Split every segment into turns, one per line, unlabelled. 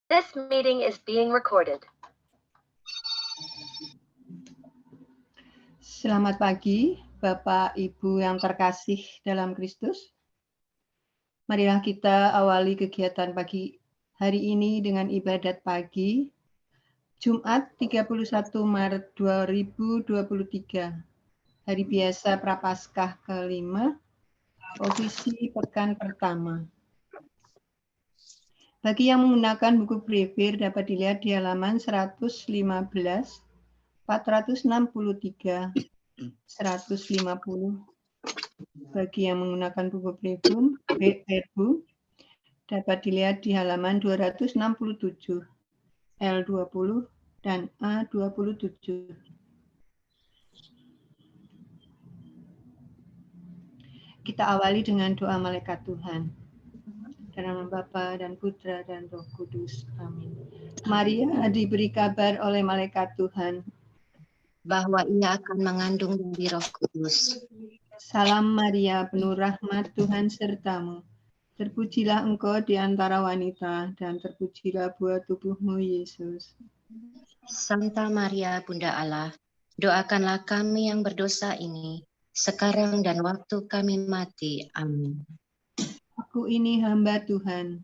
This meeting is being recorded.
Selamat pagi, Bapak Ibu yang terkasih dalam Kristus. Marilah kita awali kegiatan pagi hari ini dengan ibadat pagi, Jumat 31 Maret 2023, hari biasa Prapaskah kelima, posisi pekan pertama. Bagi yang menggunakan buku Brevir dapat dilihat di halaman 115, 463, 150. Bagi yang menggunakan buku Verbu dapat dilihat di halaman 267, L20 dan A27. Kita awali dengan doa malaikat Tuhan. Dalam nama Bapa dan Putra dan Roh Kudus. Amin. Maria diberi kabar oleh malaikat Tuhan
bahwa ia akan mengandung dari Roh Kudus.
Salam Maria, penuh rahmat, Tuhan sertamu. Terpujilah engkau di antara wanita, dan terpujilah buah tubuhmu, Yesus.
Santa Maria, Bunda Allah, doakanlah kami yang berdosa ini, sekarang dan waktu kami mati. Amin.
Aku ini hamba Tuhan.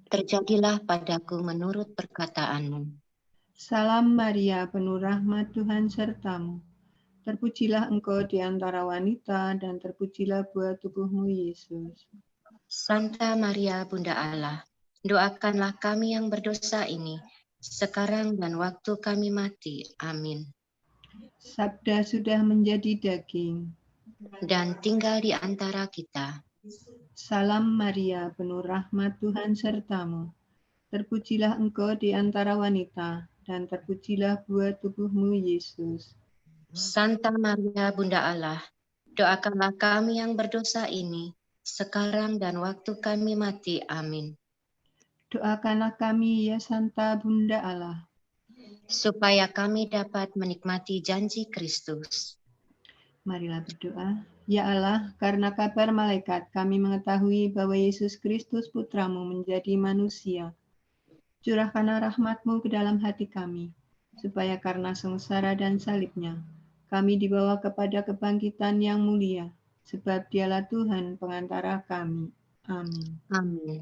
Terjadilah padaku menurut perkataanmu.
Salam Maria, penuh rahmat, Tuhan sertamu. Terpujilah engkau di antara wanita, dan terpujilah buah tubuhmu, Yesus.
Santa Maria, Bunda Allah, doakanlah kami yang berdosa ini, sekarang dan waktu kami mati. Amin.
Sabda sudah menjadi daging.
Dan tinggal di antara kita.
Salam Maria, penuh rahmat, Tuhan sertamu. Terpujilah engkau di antara wanita, dan terpujilah buah tubuhmu, Yesus.
Santa Maria, Bunda Allah, doakanlah kami yang berdosa ini, sekarang dan waktu kami mati. Amin.
Doakanlah kami, ya Santa Bunda Allah,
supaya kami dapat menikmati janji Kristus.
Marilah berdoa. Ya Allah, karena kabar malaikat kami mengetahui bahwa Yesus Kristus Putramu menjadi manusia. Curahkanlah rahmat-Mu ke dalam hati kami, supaya karena sengsara dan salibnya, kami dibawa kepada kebangkitan yang mulia, sebab Dialah Tuhan pengantara kami. Amin.
Amin.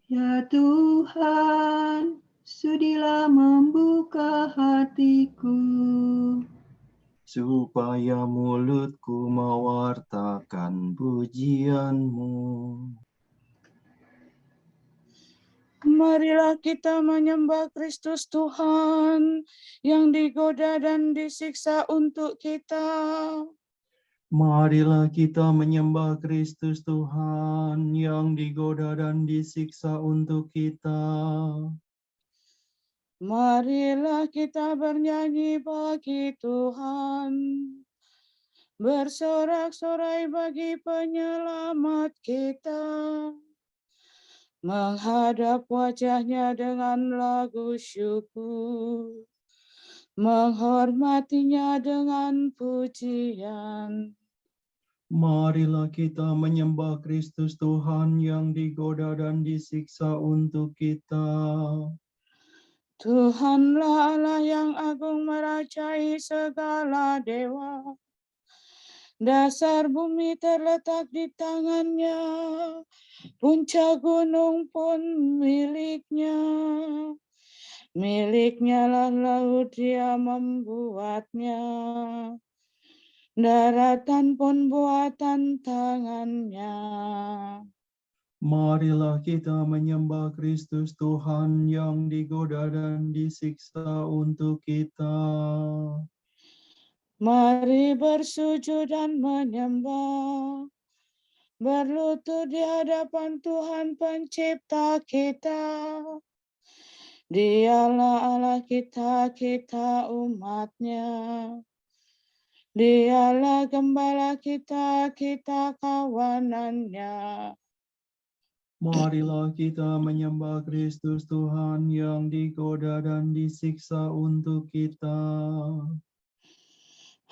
Ya Tuhan, sudilah membuka hatiku,
supaya mulutku mewartakan pujian-Mu.
Marilah kita menyembah Kristus Tuhan yang digoda dan disiksa untuk kita.
Marilah kita menyembah Kristus Tuhan yang digoda dan disiksa untuk kita.
Marilah kita bernyanyi bagi Tuhan, bersorak-sorai bagi penyelamat kita, menghadap wajahnya dengan lagu syukur, menghormatinya dengan pujian.
Marilah kita menyembah Kristus Tuhan yang digoda dan disiksa untuk kita.
Tuhanlah Allah yang agung merajai segala dewa. Dasar bumi terletak di tangannya, puncak gunung pun miliknya. Miliknya lah laut dia membuatnya. Daratan pun buatan tangannya.
Marilah kita menyembah Kristus Tuhan yang digoda dan disiksa untuk kita.
Mari bersujud dan menyembah, berlutut di hadapan Tuhan pencipta kita. Dialah Allah kita, kita umatnya. Dialah gembala kita, kita kawanannya.
Marilah kita menyembah Kristus Tuhan yang digoda dan disiksa untuk kita.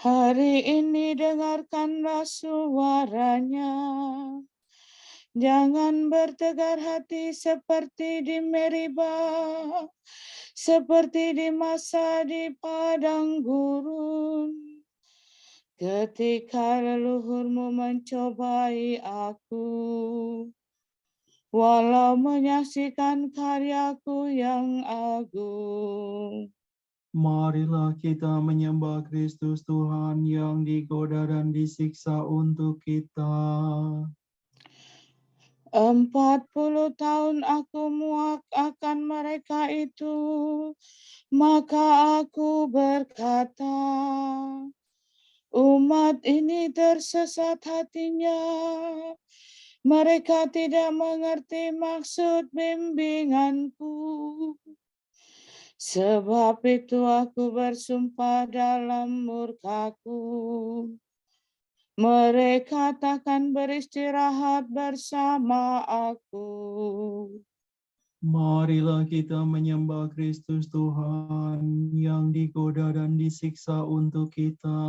Hari ini dengarkanlah suaranya. Jangan bertegar hati seperti di Meribah, seperti di masa di padang gurun. Ketika leluhurmu mencobai aku, walau menyaksikan karyaku yang agung.
Marilah kita menyembah Kristus Tuhan yang digoda dan disiksa untuk kita.
40 tahun aku muak akan mereka itu, maka aku berkata, umat ini tersesat hatinya, mereka tidak mengerti maksud bimbinganku. Sebab itu aku bersumpah dalam murkaku, mereka takkan beristirahat bersama aku.
Marilah kita menyembah Kristus Tuhan yang digoda dan disiksa untuk kita.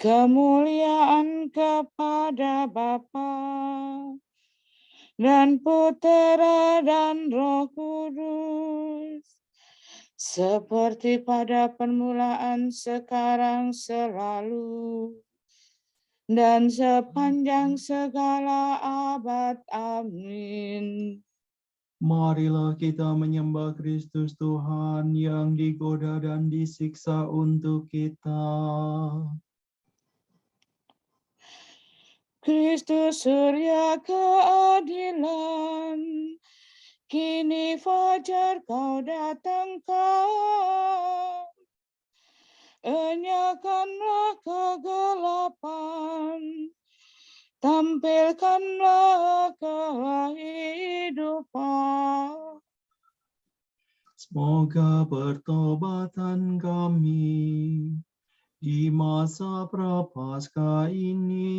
Kemuliaan kepada Bapa dan Putera dan Roh Kudus, seperti pada permulaan, sekarang, selalu, dan sepanjang segala abad. Amin.
Marilah kita menyembah Kristus Tuhan yang digoda dan disiksa untuk kita.
Kristus surya keadilan, kini fajar kau datangkan. Enyahkanlah kegelapan, tampilkanlah kehidupan.
Semoga pertobatan kami di masa prapaskah ini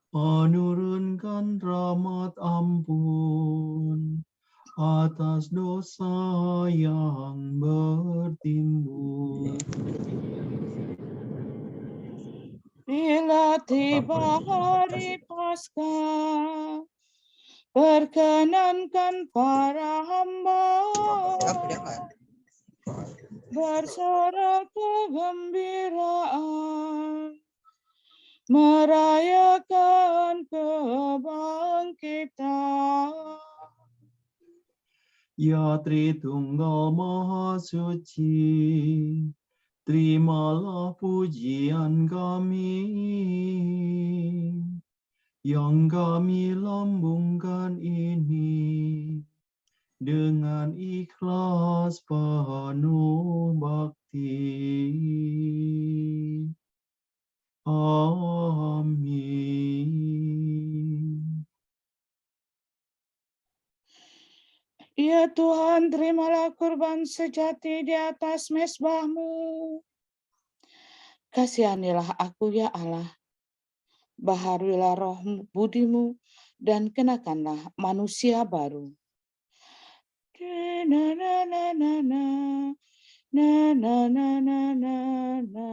menurunkan rahmat ampun atas dosa yang bertimbul.
Bila tiba hari Paskah, perkenankan para hamba bersorak kegembiraan, merayakan kebangkitan.
Ya Tritunggal Maha Suci, terimalah pujian kami yang kami lambungkan ini dengan ikhlas penuh bakti. Amin.
Ya Tuhan, terimalah kurban sejati di atas mezbah-Mu. Kasihanilah aku ya Allah, baharuilah roh budimu, dan kenakanlah manusia baru. Na na na na na na na na na na na.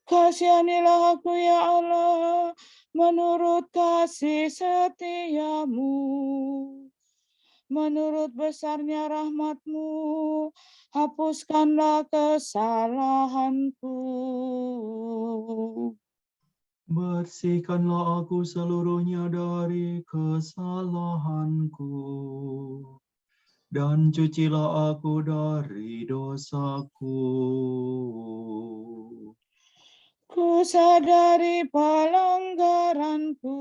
Kasihanilah aku ya Allah, menurut kasih setiamu, menurut besarnya rahmat-Mu, hapuskanlah kesalahanku.
Bersihkanlah aku seluruhnya dari kesalahanku, dan cucilah aku dari dosaku.
Ku sadari pelanggaranku,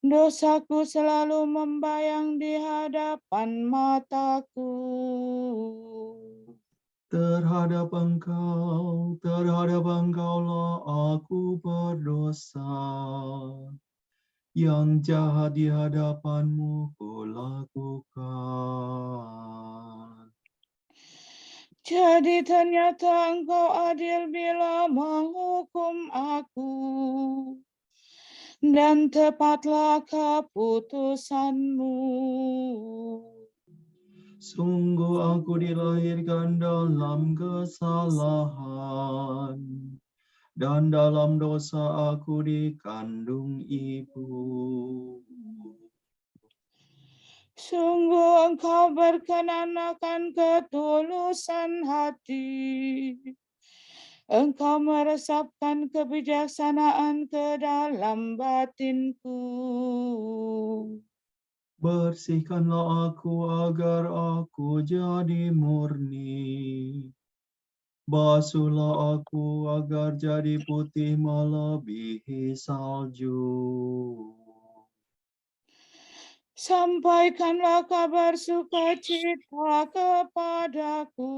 dosaku selalu membayang di hadapan mataku.
Terhadap engkaulah aku berdosa. Yang jahat di hadapan-Mu kulakukan.
Jadi ternyata Engkau adil bila menghukum aku, dan tepatlah keputusan-Mu.
Sungguh aku dilahirkan dalam kesalahan, dan dalam dosa aku dikandung ibu.
Sungguh Engkau berkenan akan ketulusan hati. Engkau meresapkan kebijaksanaan ke dalam batinku.
Bersihkanlah aku agar aku jadi murni. Basuhlah aku agar jadi putih melebihi salju.
Sampaikanlah kabar sukacita kepadaku.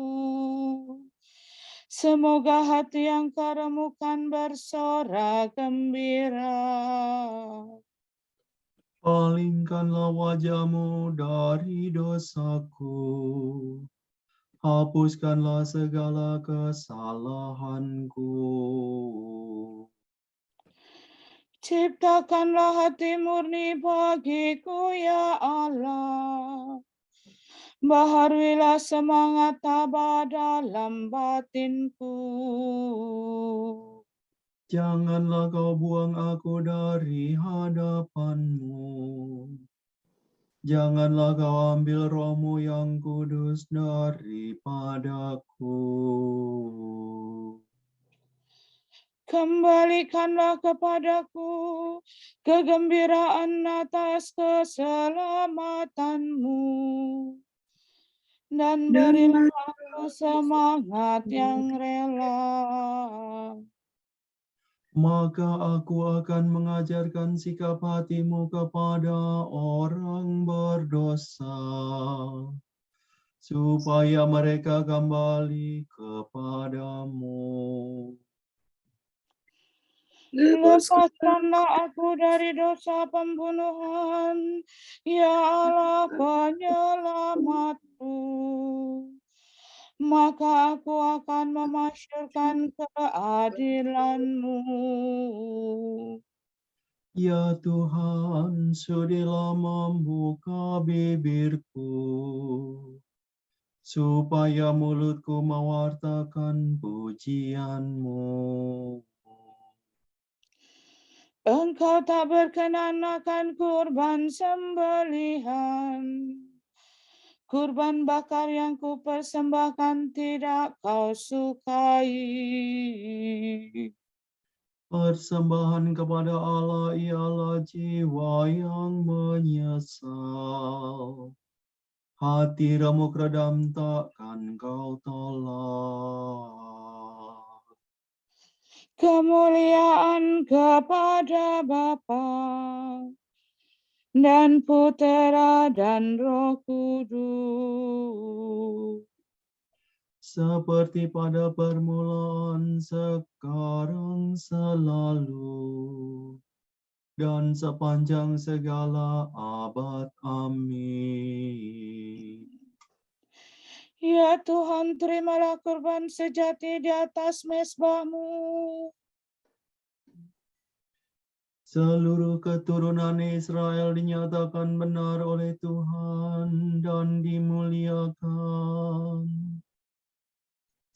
Semoga hati yang kau remukan bersorak gembira.
Palingkanlah wajahmu dari dosaku. Hapuskanlah segala kesalahanku.
Ciptakanlah hati murni bagiku ya Allah. Baharuilah semangat tabah dalam batinku.
Janganlah kau buang aku dari hadapanmu. Janganlah kau ambil rohmu yang kudus daripadaku.
Kembalikanlah kepadaku kegembiraan atas keselamatanmu. Dan berilah aku semangat yang rela.
Maka aku akan mengajarkan sikap hatimu kepada orang berdosa, supaya mereka kembali kepadamu.
Lepaskanlah aku dari dosa pembunuhan, ya Allah penyelamatku. Maka aku akan memasyurkan keadilan-Mu.
Ya Tuhan, sudilah membuka bibirku, supaya mulutku mewartakan pujian-Mu.
Engkau tak berkenan akan kurban sembelihan. Kurban bakar yang kupersembahkan tidak kau sukai.
Persembahan kepada Allah ialah jiwa yang menyesal. Hati remuk redam takkan kau tolak.
Kemuliaan kepada Bapa dan Putera dan Roh Kudus.
Seperti pada permulaan, sekarang, selalu, dan sepanjang segala abad. Amin.
Ya Tuhan, terimalah kurban sejati di atas mezbah-Mu.
Seluruh keturunan Israel dinyatakan benar oleh Tuhan dan dimuliakan.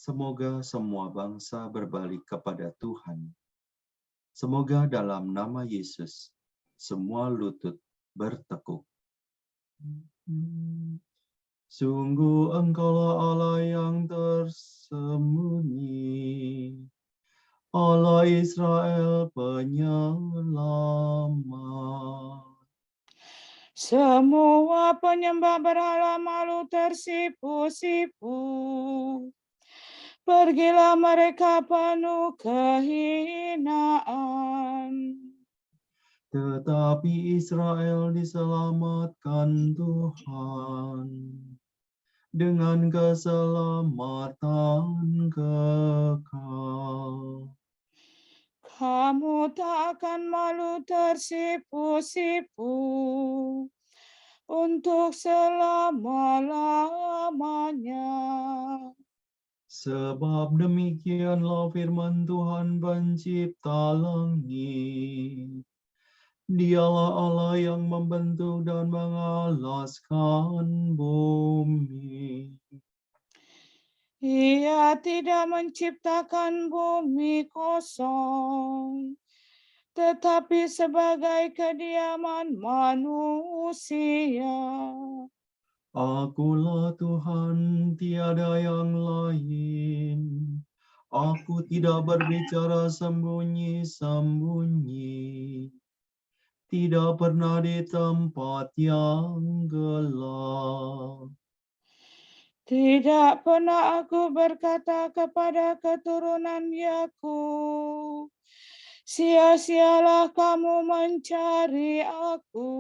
Semoga semua bangsa berbalik kepada Tuhan. Semoga dalam nama Yesus semua lutut bertekuk. Sungguh Engkaulah Allah yang tersembunyi, Allah Israel penyelamat.
Semua penyembah berhala malu tersipu-sipu. Pergilah mereka penuh kehinaan.
Tetapi Israel diselamatkan Tuhan dengan keselamatan kekal.
Kamu tak akan malu tersipu-sipu untuk selama-lamanya.
Sebab demikianlah firman Tuhan pencipta langit. Dialah Allah yang membentuk dan mengalaskan bumi.
Ia tidak menciptakan bumi kosong, tetapi sebagai kediaman manusia.
Akulah Tuhan, tiada yang lain. Aku tidak berbicara sembunyi-sembunyi, tidak pernah di tempat yang gelap.
Tidak pernah aku berkata kepada keturunan Yakub, sia-sialah kamu mencari aku.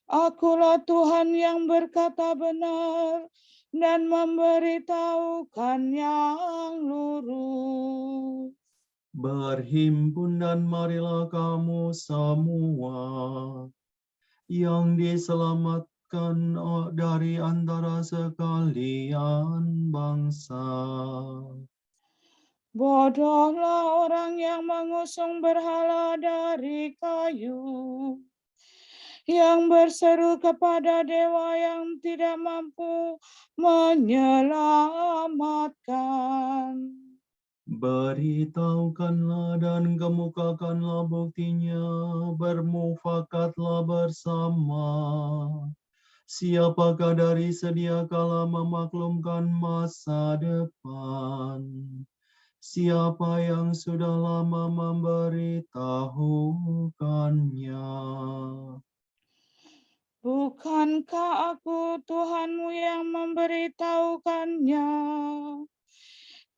Akulah Tuhan yang berkata benar dan memberitahukan yang lurus.
Berhimpun dan marilah kamu semua yang diselamatkan dari antara sekalian bangsa.
Bodohlah orang yang mengusung berhala dari kayu, yang berseru kepada dewa yang tidak mampu menyelamatkan.
Beritahukanlah dan kemukakanlah buktinya, bermufakatlah bersama. Siapakah dari sedia kala memaklumkan masa depan? Siapa yang sudah lama memberitahukannya?
Bukankah aku Tuhanmu yang memberitahukannya?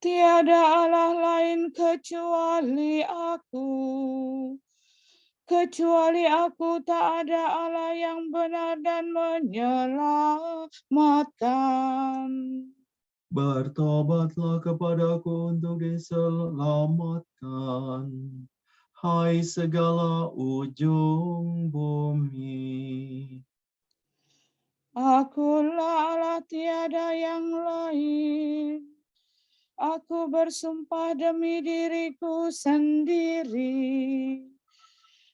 Tiada Allah lain kecuali aku. Kecuali aku tak ada Allah yang benar dan menyelamatkan.
Bertobatlah kepadaku untuk diselamatkan, hai segala ujung bumi.
Akulah Allah, tiada yang lain. Aku bersumpah demi diriku sendiri.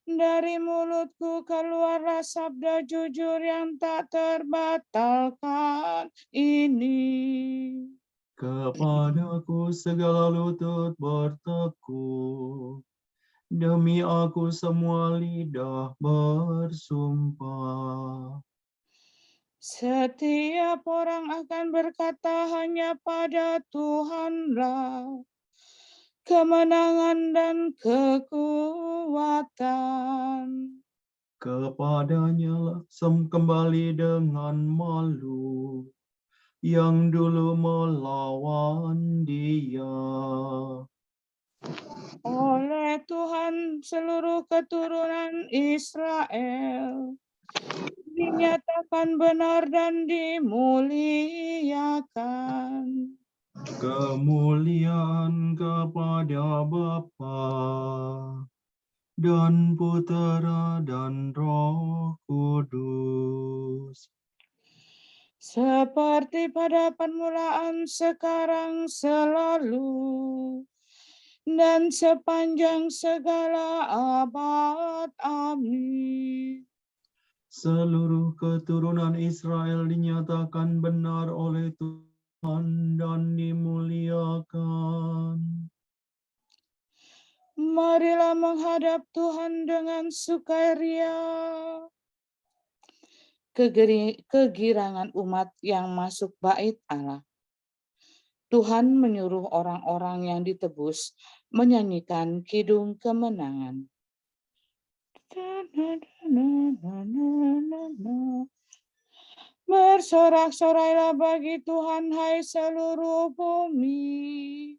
Dari mulutku keluarlah sabda jujur yang tak terbatalkan ini.
Kepadaku segala lutut bertekuk, demi aku semua lidah bersumpah.
Setiap orang akan berkata hanya pada Tuhanlah kemenangan dan kekuatan.
Kepadanya kembali dengan malu, yang dulu melawan dia.
Oleh Tuhan seluruh keturunan Israel dinyatakan benar dan dimuliakan.
Kemuliaan kepada Bapa dan Putera dan Roh Kudus.
Seperti pada permulaan, sekarang, selalu, dan sepanjang segala abad. Amin.
Seluruh keturunan Israel dinyatakan benar oleh Tuhan dan dimuliakan.
Marilah menghadap Tuhan dengan sukaria. Kegirangan umat yang masuk bait Allah. Tuhan menyuruh orang-orang yang ditebus menyanyikan kidung kemenangan. Bersorak-sorailah bagi Tuhan, hai seluruh bumi.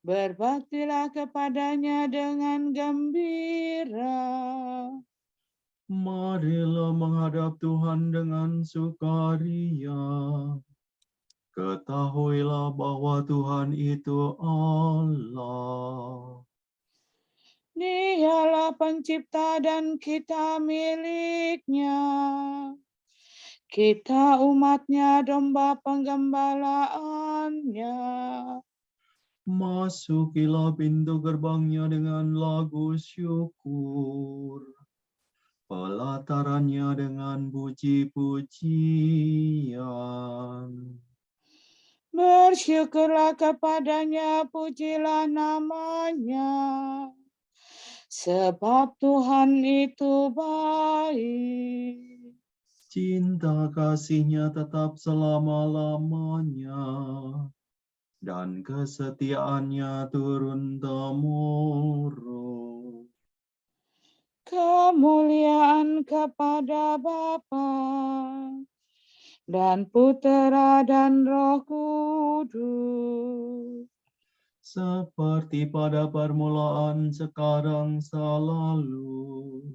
Berbaktilah kepadanya dengan gembira.
Marilah menghadap Tuhan dengan sukaria. Ketahuilah bahwa Tuhan itu Allah.
Dialah pencipta dan kita miliknya. Kita umatnya, domba penggembalaannya.
Masukilah pintu gerbangnya dengan lagu syukur. Pelatarannya dengan puji-pujian.
Bersyukurlah kepadanya, pujilah namanya. Sebab Tuhan itu baik.
Cinta kasih-Nya tetap selama-lamanya, dan kesetiaan-Nya turun-temurun.
Kemuliaan kepada Bapa dan Putera dan Roh Kudus.
Seperti pada permulaan, sekarang, selalu,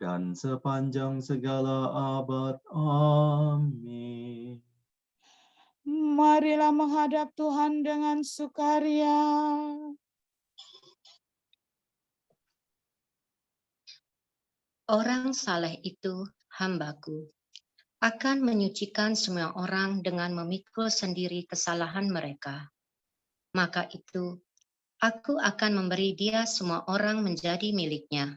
dan sepanjang segala abad. Amin.
Marilah menghadap Tuhan dengan sukaria.
Orang saleh itu, hamba-Ku, akan menyucikan semua orang dengan memikul sendiri kesalahan mereka. Maka itu, Aku akan memberi dia semua orang menjadi miliknya,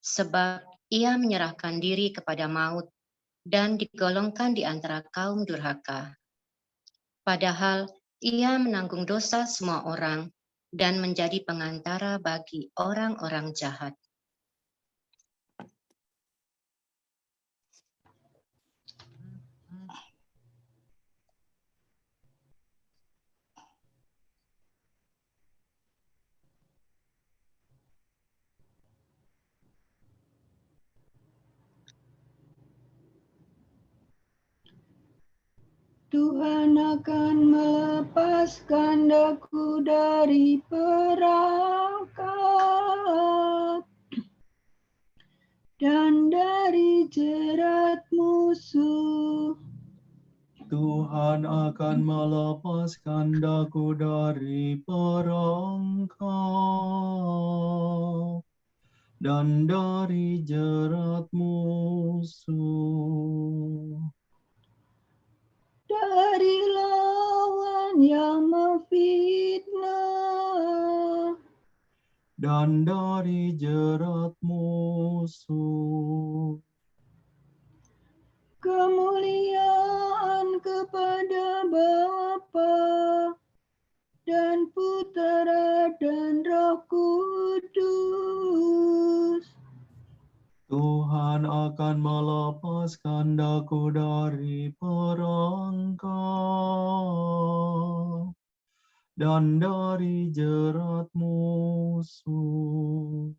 sebab ia menyerahkan diri kepada maut dan digolongkan di antara kaum durhaka. Padahal ia menanggung dosa semua orang dan menjadi pengantara bagi orang-orang jahat.
Tuhan akan melepaskan daku dari perangkap dan dari jerat musuh.
Tuhan akan melepaskan daku dari perangkap dan dari jerat musuh.
Dari lawan yang memfitnah
Dan dari jerat musuh.
kemuliaan kepada Bapa dan Putera dan Roh Kudus.
Tuhan akan melepaskan daku dari perangkap dan dari jerat musuh.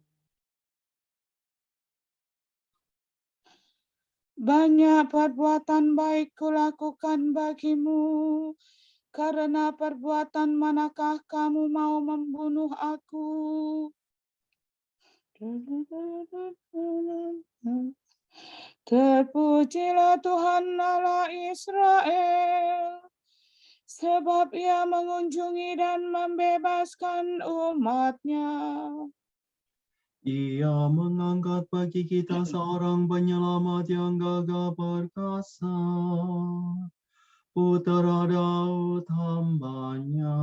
Banyak perbuatan baik kulakukan bagimu, karena perbuatan manakah kamu mau membunuh aku? Terpujilah Tuhan Allah Israel, sebab ia mengunjungi dan membebaskan umat-Nya.
Ia mengangkat bagi kita seorang penyelamat yang gagah perkasa, Putera Daud hamba-Nya.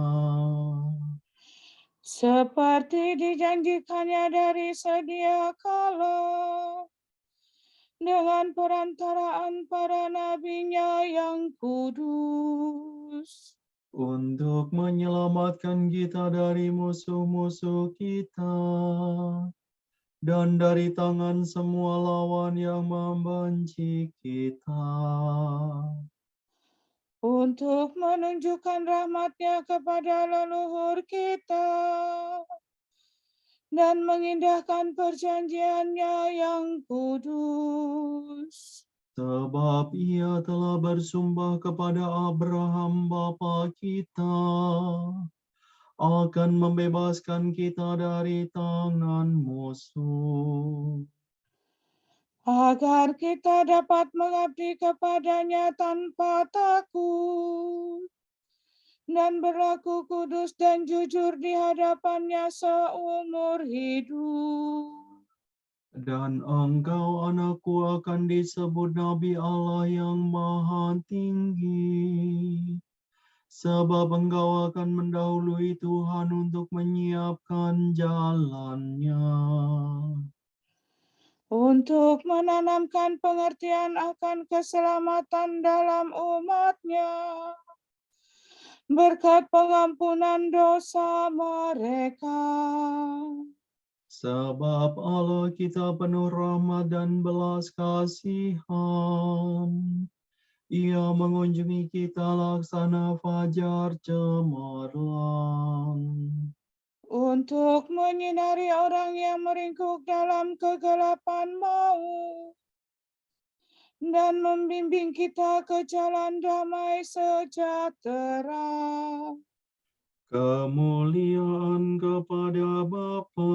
Seperti dijanjikannya dari sedia kala, dengan perantaraan para nabi-Nya yang kudus.
Untuk menyelamatkan kita dari musuh-musuh kita, dan dari tangan semua lawan yang membenci kita.
Untuk menunjukkan rahmat-Nya kepada leluhur kita, dan mengindahkan perjanjian-Nya yang kudus.
Sebab ia telah bersumpah kepada Abraham bapa kita, akan membebaskan kita dari tangan musuh,
Agar kita dapat mengabdi kepada-Nya tanpa takut, dan berlaku kudus dan jujur di hadapan-Nya seumur hidup.
dan engkau, anakku, akan disebut Nabi Allah yang Maha Tinggi, sebab engkau akan mendahului Tuhan untuk menyiapkan jalannya,
Untuk menanamkan pengertian akan keselamatan dalam umat-Nya, berkat pengampunan dosa mereka.
Sebab Allah kita penuh rahmat dan belas kasihan. Ia mengunjungi kita laksana fajar cemerlang.
Untuk menyinari orang yang meringkuk dalam kegelapan maut, dan membimbing kita ke jalan damai sejahtera.
Kemuliaan kepada Bapa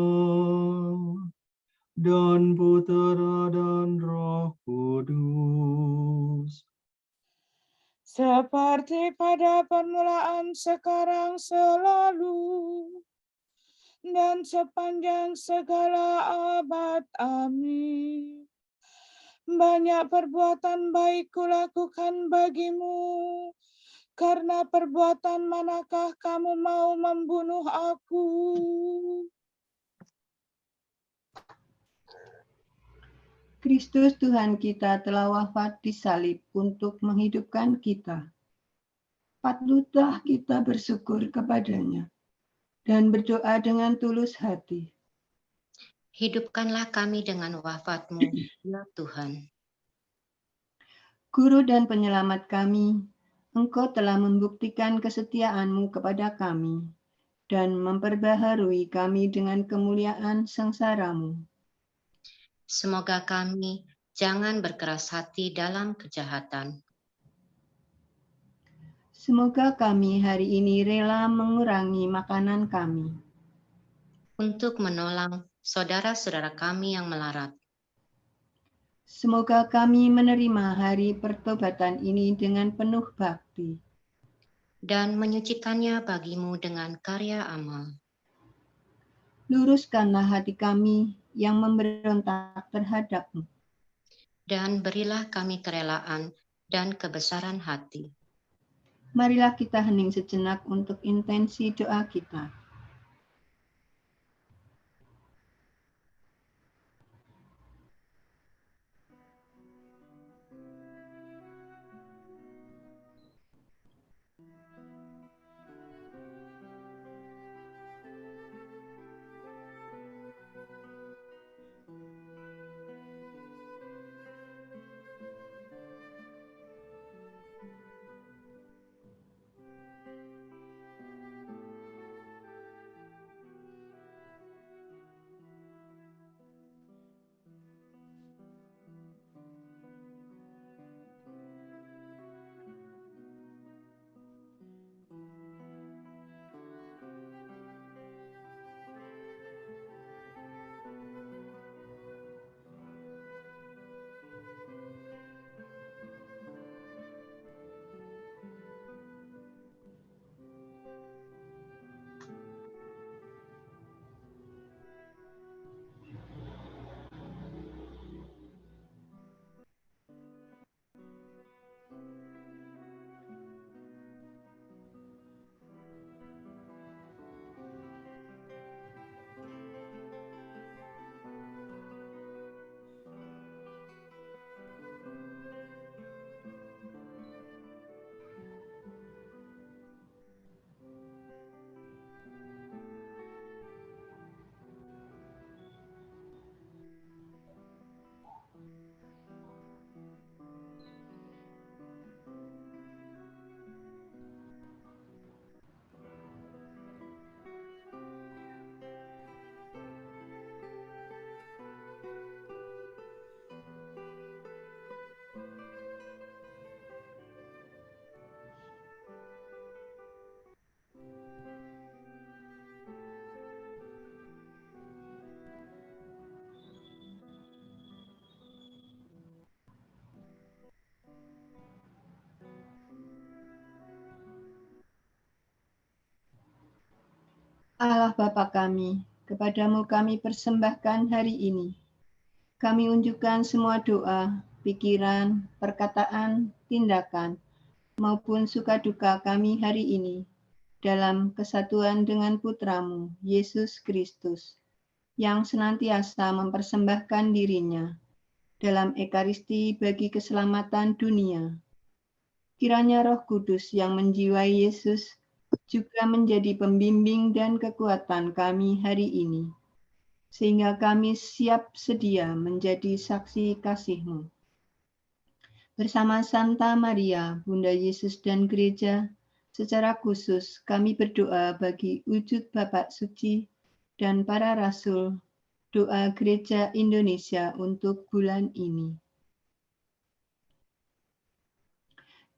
dan Putera dan Roh Kudus.
Seperti pada permulaan, sekarang, selalu, dan sepanjang segala abad. Amin. Banyak perbuatan baik kulakukan bagimu, karena perbuatan manakah kamu mau membunuh aku?
Kristus Tuhan kita telah wafat di salib untuk menghidupkan kita. Patutlah kita bersyukur kepadanya dan berdoa dengan tulus hati.
Hidupkanlah kami dengan wafat-Mu, ya Tuhan.
Guru dan penyelamat kami, Engkau telah membuktikan kesetiaan-Mu kepada kami dan memperbaharui kami dengan kemuliaan sengsara-Mu.
Semoga kami jangan berkeras hati dalam kejahatan.
Semoga kami hari ini rela mengurangi makanan kami,
Untuk menolong saudara-saudara kami yang melarat.
semoga kami menerima hari pertobatan ini dengan penuh bakti.
Dan menyucikannya bagimu dengan karya amal.
Luruskanlah hati kami yang memberontak terhadap-Mu.
Dan berilah kami kerelaan dan kebesaran hati.
Marilah kita hening sejenak untuk intensi doa kita. Allah Bapa kami, kepadamu kami persembahkan hari ini. Kami unjukkan semua doa, pikiran, perkataan, tindakan, maupun suka duka kami hari ini, dalam kesatuan dengan Putramu, Yesus Kristus, yang senantiasa mempersembahkan dirinya dalam Ekaristi bagi keselamatan dunia. Kiranya Roh Kudus yang menjiwai Yesus juga menjadi pembimbing dan kekuatan kami hari ini, sehingga kami siap sedia menjadi saksi kasih-Mu. Bersama Santa Maria, Bunda Yesus dan Gereja, secara khusus kami berdoa bagi wujud Bapak Suci dan para Rasul, doa Gereja Indonesia untuk bulan ini.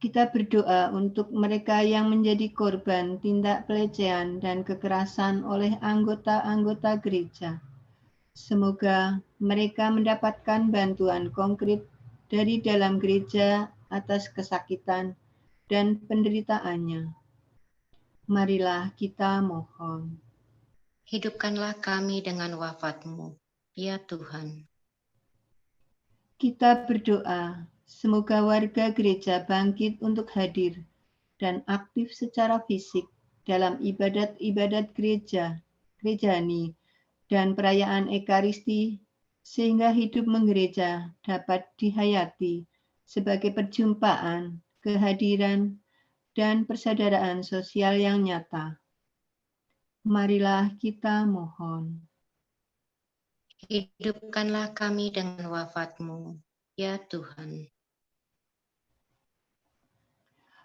Kita berdoa untuk mereka yang menjadi korban tindak pelecehan dan kekerasan oleh anggota-anggota gereja. Semoga mereka mendapatkan bantuan konkret dari dalam gereja atas kesakitan dan penderitaannya. Marilah kita mohon.
Hidupkanlah kami dengan wafat-Mu, ya Tuhan.
Kita berdoa, semoga warga gereja bangkit untuk hadir dan aktif secara fisik dalam ibadat-ibadat gerejani, dan perayaan Ekaristi, sehingga hidup menggereja dapat dihayati sebagai perjumpaan, kehadiran, dan persaudaraan sosial yang nyata. Marilah kita mohon.
Hidupkanlah kami dengan wafat-Mu, ya Tuhan.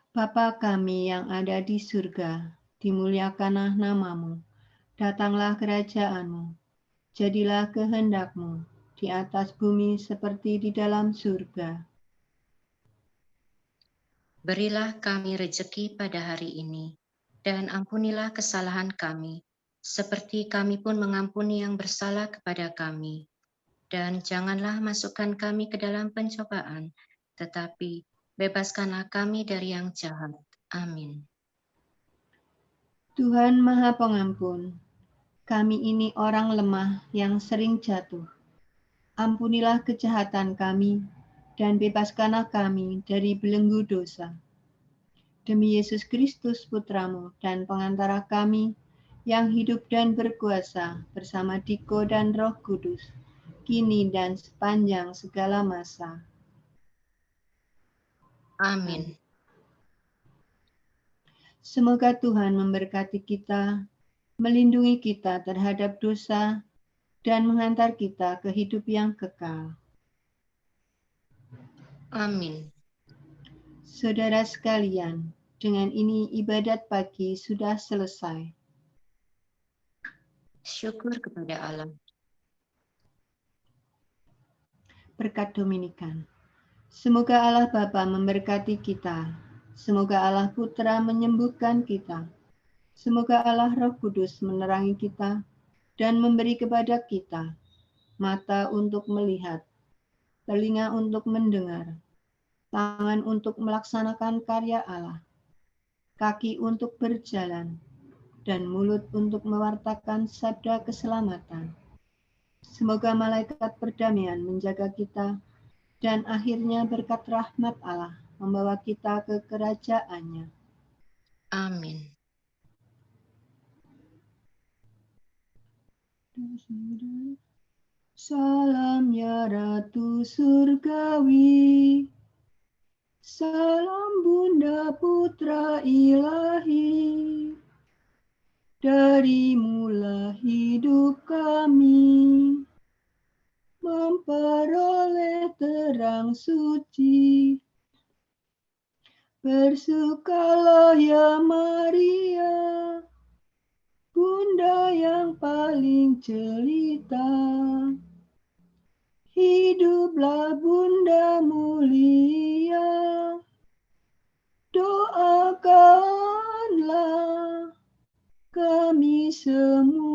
Bapa kami yang ada di surga, dimuliakanlah nama-Mu. Datanglah kerajaan-Mu. Jadilah kehendak-Mu di atas bumi seperti di dalam surga.
Berilah kami rejeki pada hari ini, dan ampunilah kesalahan kami, seperti kami pun mengampuni yang bersalah kepada kami. Dan janganlah masukkan kami ke dalam pencobaan, tetapi bebaskanlah kami dari yang jahat. Amin.
Tuhan Maha Pengampun, kami ini orang lemah yang sering jatuh. Ampunilah kejahatan kami, dan bebaskanlah kami dari belenggu dosa. Demi Yesus Kristus Putra-Mu dan pengantara kami, yang hidup dan berkuasa bersama Diko dan Roh Kudus, kini dan sepanjang segala masa.
Amin.
Semoga Tuhan memberkati kita, melindungi kita terhadap dosa, dan menghantar kita ke hidup yang kekal.
Amin.
Saudara sekalian, dengan ini ibadat pagi sudah selesai.
Syukur kepada Allah.
Berkat Dominikan. Semoga Allah Bapa memberkati kita. Semoga Allah Putra menyembuhkan kita. Semoga Allah Roh Kudus menerangi kita dan memberi kepada kita mata untuk melihat, telinga untuk mendengar, tangan untuk melaksanakan karya Allah, kaki untuk berjalan, dan mulut untuk mewartakan sabda keselamatan. Semoga malaikat perdamaian menjaga kita, dan akhirnya berkat rahmat Allah membawa kita ke kerajaannya.
Amin.
Salam ya Ratu Surgawi, salam Bunda Putra Ilahi, dari mula hidup kami, memperoleh terang suci. Bersukalah ya Maria, Bunda yang paling jelita. Hiduplah Bunda mulia, doakanlah kami semua.